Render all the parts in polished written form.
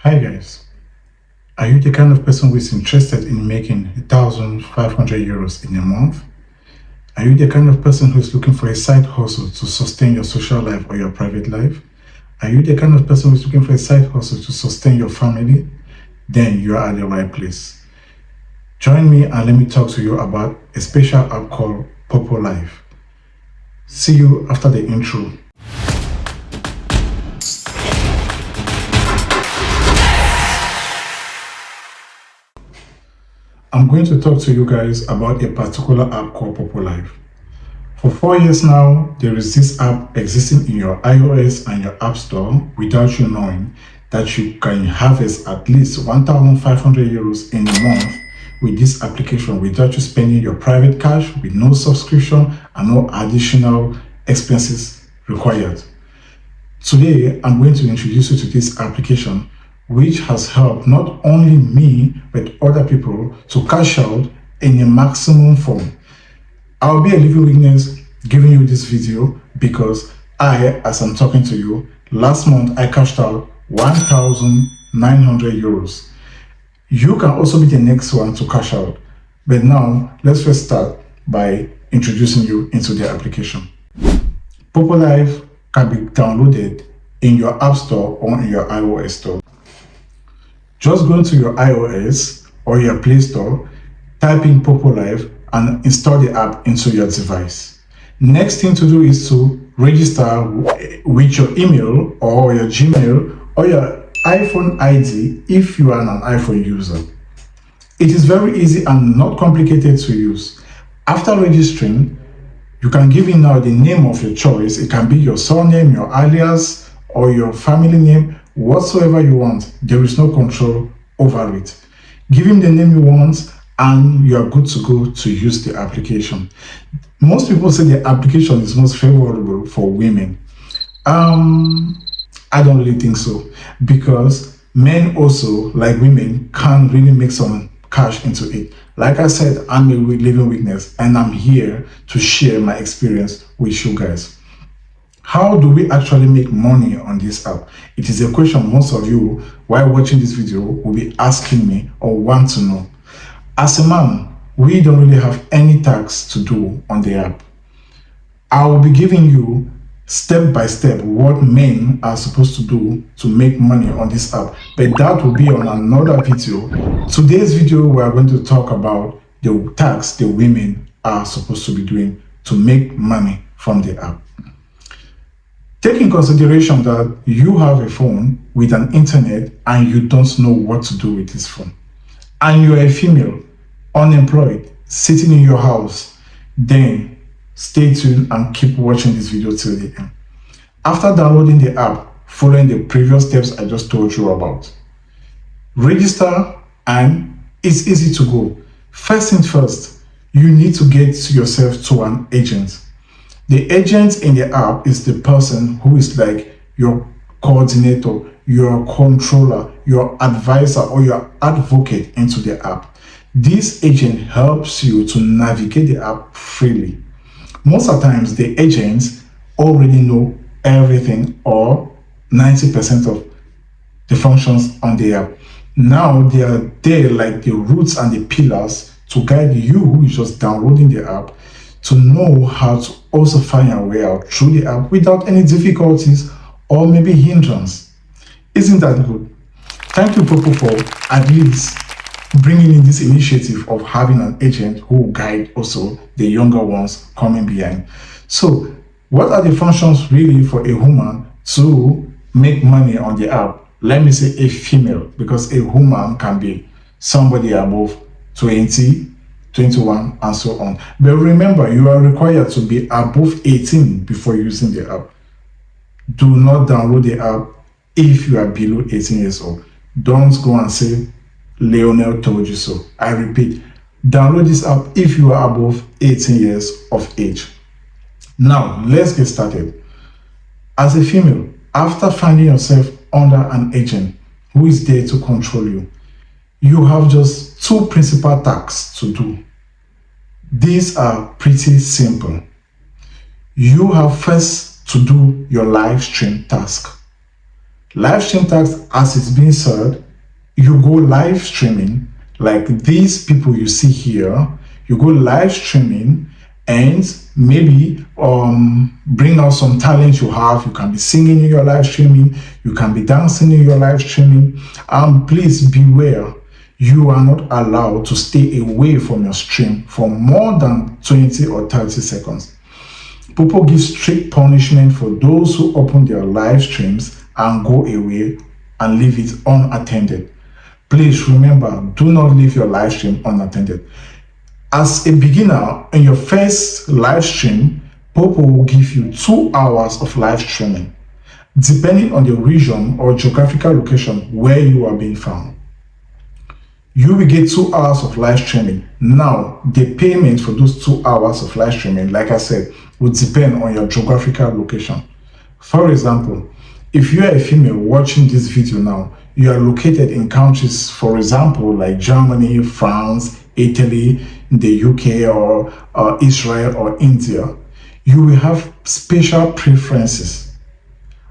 Hi guys, are you the kind of person who is interested in making 1,500 euros in a month? Are you the kind of person who is looking for a side hustle to sustain your social life or your private life? Are you the kind of person who is looking for a side hustle to sustain your family? Then you are at the right place. Join me and let me talk to you about a special app called Popo Life. See you after the intro. I'm going to talk to you guys about a particular app called Popo Life. For 4 years now, there is this app existing in your iOS and your App Store without you knowing that you can harvest at least 1,500 euros in a month with this application without you spending your private cash, with no subscription and no additional expenses required. Today, I'm going to introduce you to this application, which has helped not only me but other people to cash out in a maximum form. I'll be a living witness giving you this video because as I'm talking to you, last month I cashed out 1,900 euros. You can also be the next one to cash out. But now, let's first start by introducing you into the application. Popo Life can be downloaded in your App Store or in your iOS store. Just go into your iOS or your Play Store, type in Popo Life and install the app into your device. Next thing to do is to register with your email or your Gmail or your iPhone ID if you are an iPhone user. It is very easy and not complicated to use. After registering, you can give in now the name of your choice. It can be your surname, your alias, or your family name, whatsoever you want. There is no control over it. Give him the name you want and you are good to go to use the application. Most people say the application is most favorable for women. I don't really think so, because men also, like women, can really make some cash into it. Like I said, I'm a living witness and I'm here to share my experience with you guys. How do we actually make money on this app? It is a question most of you, while watching this video, will be asking me or want to know. As a man, we don't really have any tasks to do on the app. I will be giving you step by step what men are supposed to do to make money on this app, but that will be on another video. Today's video, we are going to talk about the tasks the women are supposed to be doing to make money from the app. Take in consideration that you have a phone with an internet and you don't know what to do with this phone, and you're a female, unemployed, sitting in your house. Then stay tuned and keep watching this video till the end. After downloading the app, following the previous steps I just told you about, register and it's easy to go. First things first, you need to get yourself to an agent. The agent in the app is the person who is like your coordinator, your controller, your advisor, or your advocate into the app. This agent helps you to navigate the app freely. Most of the times, the agents already know everything or 90% of the functions on the app. Now they are there like the roots and the pillars to guide you who is just downloading the app to know how to also find your way out through the app without any difficulties or maybe hindrance. Isn't that good? Thank you, Popo, for at least bringing in this initiative of having an agent who will guide also the younger ones coming behind. So, what are the functions really for a woman to make money on the app? Let me say a female, because a woman can be somebody above 20, 21 and so on. But remember, you are required to be above 18 before using the app. Do not download the app if you are below 18 years old. Don't go and say Leonel told you so. I repeat, download this app if you are above 18 years of age. Now, let's get started. As a female, after finding yourself under an agent who is there to control you, you have just two principal tasks to do. These are pretty simple. You have first to do your live stream task. Live stream tax, as it's being said, you go live streaming, like these people you see here, you go live streaming and maybe bring out some talent you have. You can be singing in your live streaming, you can be dancing in your live streaming. Please beware, you are not allowed to stay away from your stream for more than 20 or 30 seconds. Popo gives strict punishment for those who open their live streams and go away and leave it unattended. Please remember, do not leave your live stream unattended. As a beginner, in your first live stream, Popo will give you 2 hours of live streaming, depending on the region or geographical location where you are being found. You will get 2 hours of live streaming. Now, the payment for those 2 hours of live streaming, like I said, will depend on your geographical location. For example, if you are a female watching this video now, you are located in countries, for example, like Germany, France, Italy, the UK, or Israel, or India, you will have special preferences.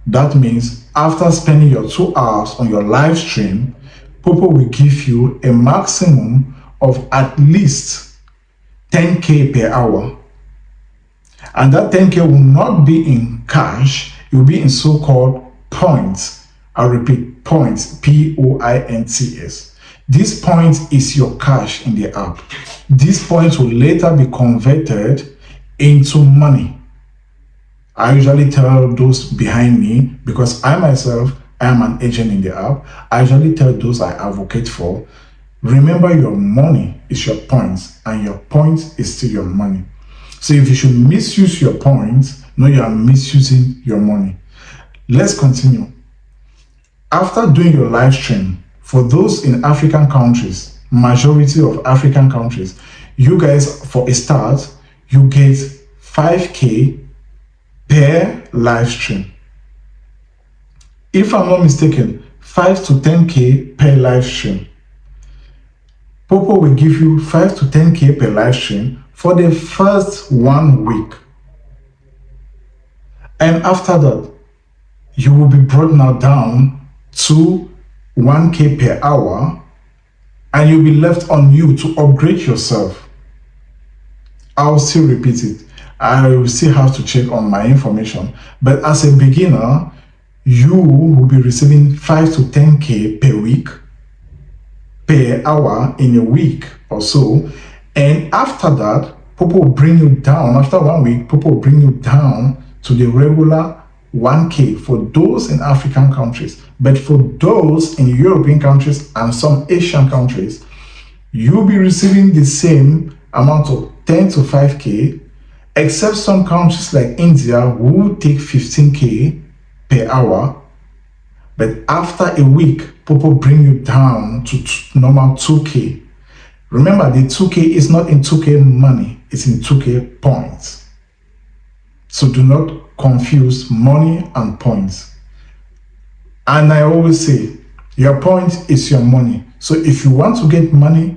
That means after spending your 2 hours on your live stream, Popo will give you a maximum of at least 10K per hour. And that 10K will not be in cash, it will be in so-called points. I repeat, points, P-O-I-N-T-S. This point is your cash in the app. These points will later be converted into money. I usually tell those behind me, because I myself, I am an agent in the app. I usually tell those I advocate for, remember your money is your points, and your points is still your money. So if you should misuse your points, no, you are misusing your money. Let's continue. After doing your live stream, for those in African countries, majority of African countries, you guys, for a start, you get 5K per live stream. If I'm not mistaken, 5 to 10K per live stream. Popo will give you 5 to 10K per live stream for the first 1 week. And after that, you will be brought now down to 1K per hour, and you'll be left on you to upgrade yourself. I'll still repeat it. I will still have to check on my information. But as a beginner, you will be receiving 5 to 10K per week, per hour in a week or so. And after that, Popo will bring you down. After 1 week, Popo will bring you down to the regular 1K for those in African countries. But for those in European countries and some Asian countries, you'll be receiving the same amount of 10 to 5K, except some countries like India will take 15K per hour. But after a week, Popo bring you down to normal 2K. Remember, the 2K is not in 2K money, it's in 2K points. So do not confuse money and points. And I always say, your point is your money. So if you want to get money,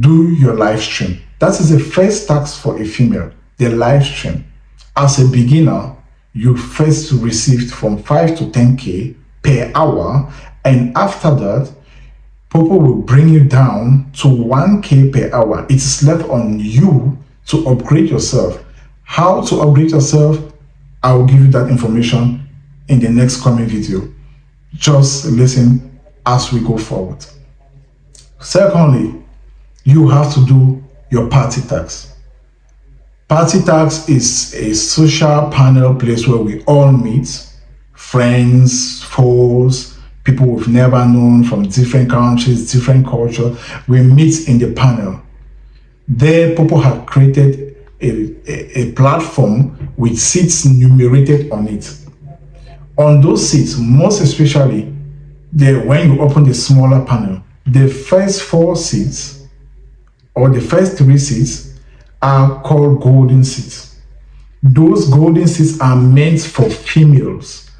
do your live stream. That is the first tax for a female, the live stream. As a beginner, you first received from 5 to 10K per hour, and after that, Popo will bring you down to 1K per hour. It is left on you to upgrade yourself. How to upgrade yourself, I will give you that information in the next coming video. Just listen as we go forward. Secondly, you have to do your party tax. Party tax is a social panel place where we all meet, friends, foes, people we've never known from different countries, different cultures. We meet in the panel. There, people have created a platform with seats numerated on it. On those seats, most especially, when you open the smaller panel, the first 4 seats or the first 3 seats are called golden seats. Those golden seats are meant for females.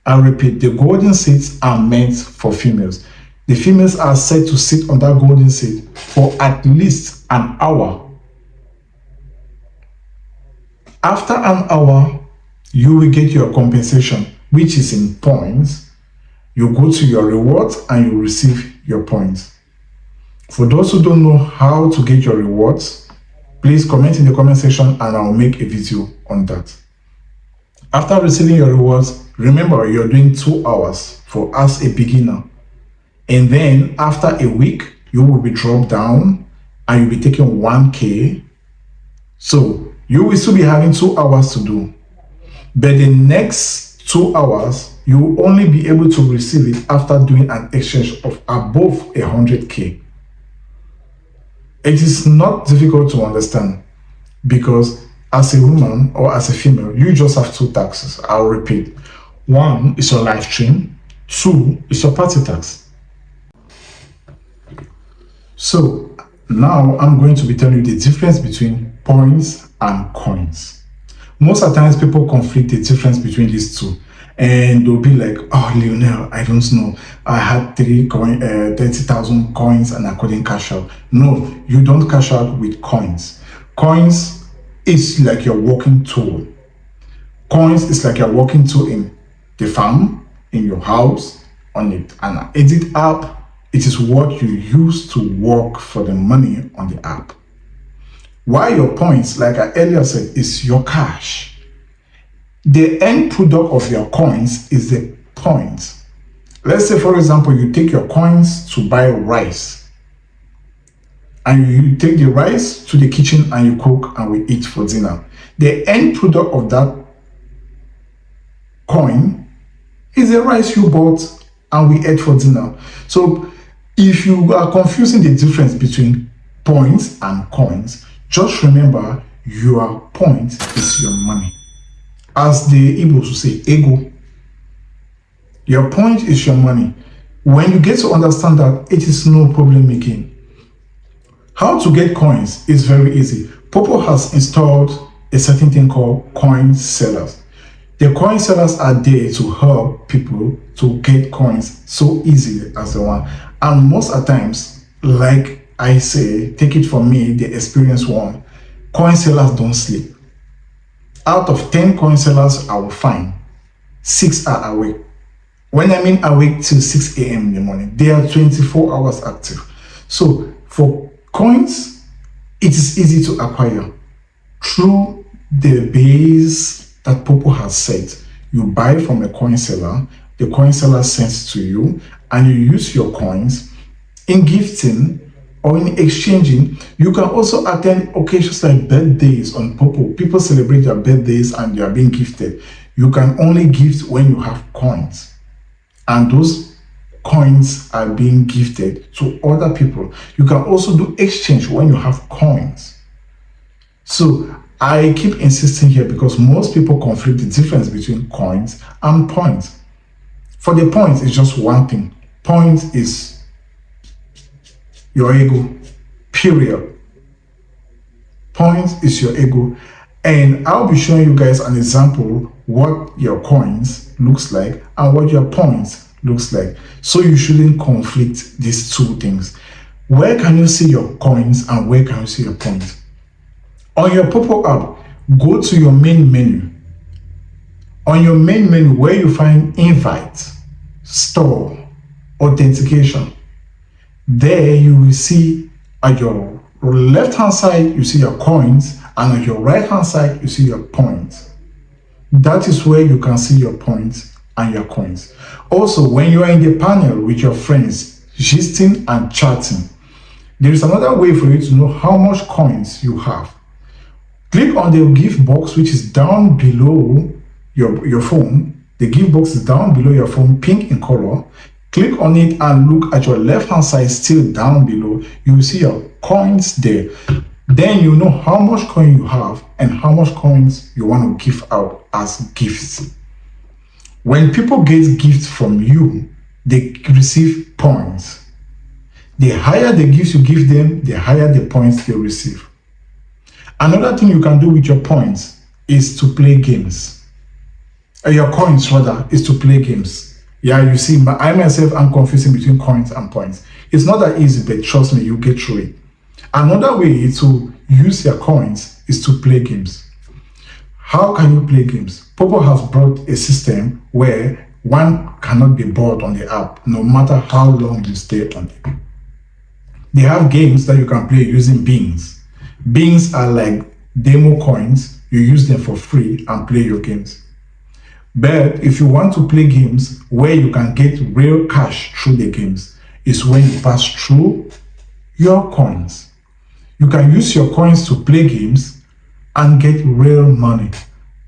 I repeat, the golden seats are meant for females. The females are said to sit on that golden seat for at least an hour. After an hour, you will get your compensation, which is in points. You go to your rewards and you receive your points. For those who don't know how to get your rewards, please comment in the comment section and I'll make a video on that. After receiving your rewards, remember you're doing 2 hours for as a beginner. And then after a week, you will be dropped down and you'll be taking 1K. So you will still be having 2 hours to do. But the next 2 hours, you will only be able to receive it after doing an exchange of above 100K. It is not difficult to understand because as a woman or as a female, you just have 2 taxes. I'll repeat. 1 is your live stream. 2 is your party tax. So now I'm going to be telling you the difference between points and coins. Most of the times people conflict the difference between these two. And they'll be like, oh, Lionel, I don't know. I had 30,000 coins and I couldn't cash out. No, you don't cash out with coins. Coins is like your walking tool. Coins is like your walking tool in the farm, in your house, on it. An edit app, it is what you use to work for the money on the app. While your points, like I earlier said, is your cash. The end product of your coins is the points. Let's say, for example, you take your coins to buy rice. And you take the rice to the kitchen and you cook and we eat for dinner. The end product of that coin is the rice you bought and we ate for dinner. So if you are confusing the difference between points and coins, just remember your point is your money. As the Igbos will say, ego. Your point is your money. When you get to understand that, it is no problem making. How to get coins is very easy. Popo has installed a certain thing called coin sellers. The coin sellers are there to help people to get coins so easily as the one. And most of the times, like I say, take it from me, the experienced one, coin sellers don't sleep. Out of 10 coin sellers I will find, 6 are awake. When I mean awake till 6 a.m. in the morning, they are 24 hours active. So for coins, it is easy to acquire through the base that Popo has set. You buy from a coin seller, the coin seller sends to you, and you use your coins in gifting or in exchanging. You can also attend occasions like birthdays on Popo. People celebrate their birthdays and they are being gifted. You can only gift when you have coins. And those coins are being gifted to other people. You can also do exchange when you have coins. So I keep insisting here because most people conflict the difference between coins and points. For the points, it's just one thing. Points is your ego, period. Points is your ego. And I'll be showing you guys an example what your coins looks like and what your points looks like. So you shouldn't conflict these two things. Where can you see your coins and where can you see your points? On your Popo app, go to your main menu. On your main menu where you find invite, store, authentication, there you will see at your left hand side you see your coins and at your right hand side you see your points. That is where you can see your points and your coins. Also, when you are in the panel with your friends gisting and chatting, there is another way for you to know how much coins you have. Click on the gift box which is down below your phone. The gift box is down below your phone, pink in color. Click on it and look at your left hand side, still down below. You will see your coins there. Then you know how much coin you have and how much coins you want to give out as gifts. When people get gifts from you, they receive points. The higher the gifts you give them, the higher the points they receive. Another thing you can do with your points is to play games. Your coins rather is to play games. Yeah, you see, I myself am confusing between coins and points. It's not that easy, but trust me, you get through it. Another way to use your coins is to play games. How can you play games? Popo has brought a system where one cannot be bored on the app, no matter how long you stay on it. They have games that you can play using beans. Beans are like demo coins. You use them for free and play your games. But if you want to play games where you can get real cash through the games, is when you pass through your coins. You can use your coins to play games and get real money.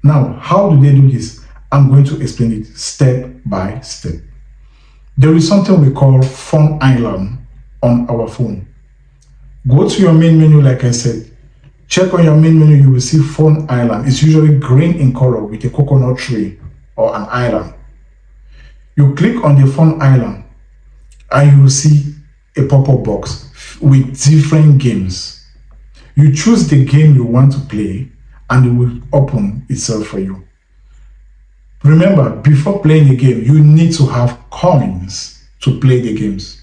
Now, how do they do this? I'm going to explain it step by step. There is something we call Fun Island on our phone. Go to your main menu, like I said. Check on your main menu, you will see Fun Island. It's usually green in color with a coconut tree or an island. You click on the Fun Island and you will see a pop-up box with different games. You choose the game you want to play and it will open itself for you. Remember, before playing the game, you need to have coins to play the games.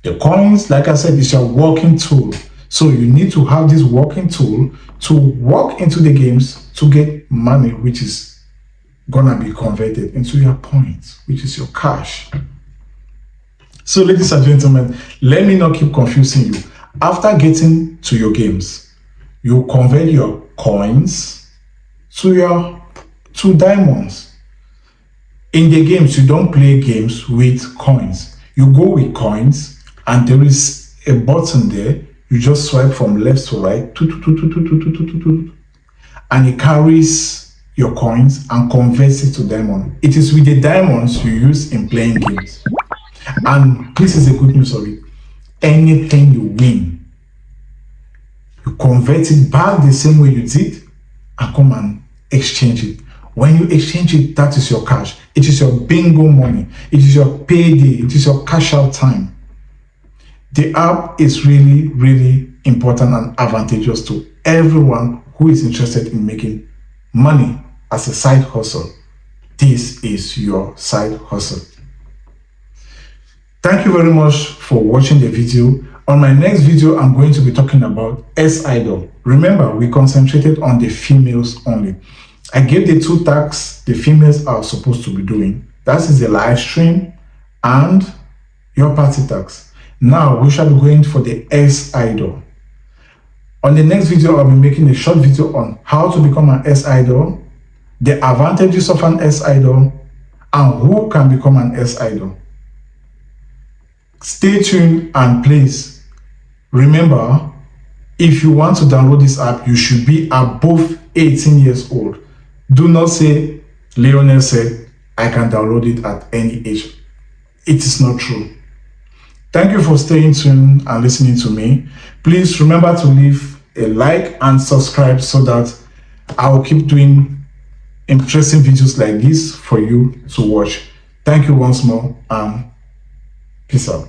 The coins, like I said, is your working tool. So you need to have this working tool to walk into the games to get money, which is gonna be converted into your points, which is your cash. So ladies and gentlemen, let me not keep confusing you. After getting to your games, you convert your coins to diamonds. In the games, you don't play games with coins. You go with coins and there is a button there. You just swipe from left to right, and it carries your coins and converts it to diamond. It is with the diamonds you use in playing games. And this is the good news of it. Anything you win, you convert it back the same way you did and come and exchange it. When you exchange it, that is your cash. It is your bingo money. It is your payday. It is your cash out time. The app is really, really important and advantageous to everyone who is interested in making money as a side hustle. This is your side hustle. Thank you very much for watching the video. On my next video, I'm going to be talking about S-Idol. Remember, we concentrated on the females only. I gave the two tasks the females are supposed to be doing. That is the live stream and your party tax. Now we shall be going for the S-Idol. On the next video, I'll be making a short video on how to become an S-Idol, the advantages of an S-Idol, and who can become an S-Idol. Stay tuned and please remember, if you want to download this app, you should be above 18 years old. Do not say Lionel said I can download it at any age. It is not true. Thank you for staying tuned and listening to me. Please remember to leave a like and subscribe so that I will keep doing interesting videos like this for you to watch. Thank you once more and peace out.